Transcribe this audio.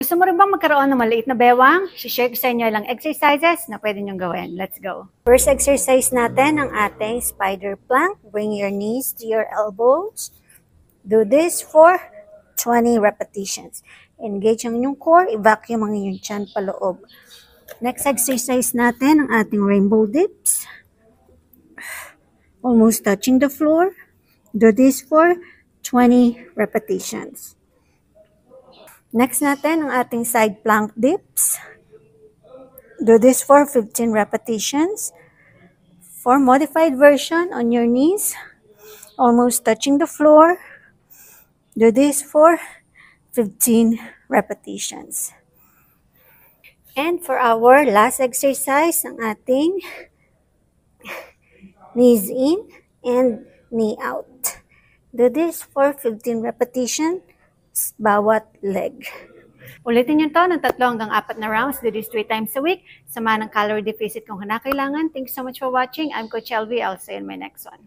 Gusto mo rin bang magkaroon ng maliit na bewang? I-share ko sa inyo lang exercises na pwede nyong gawin. Let's go! First exercise natin ang ating spider plank. Bring your knees to your elbows. Do this for 20 repetitions. Engage ang inyong core, i-vacuum ang inyong tiyan paloob. Next exercise natin ang ating rainbow dips. Almost touching the floor. Do this for 20 repetitions. Next natin ang ating side plank dips. Do this for 15 repetitions. For modified version, on your knees, almost touching the floor. Do this for 15 repetitions. And for our last exercise, ang ating knees in and knee out. Do this for 15 repetitions. Bawat leg. Ulitin nyo to ng 3 hanggang 4 na rounds. Do this 3 times a week. Sama ng calorie deficit kung kinakailangan. Thanks so much for watching. I'm Coach LV. I'll see you in my next one.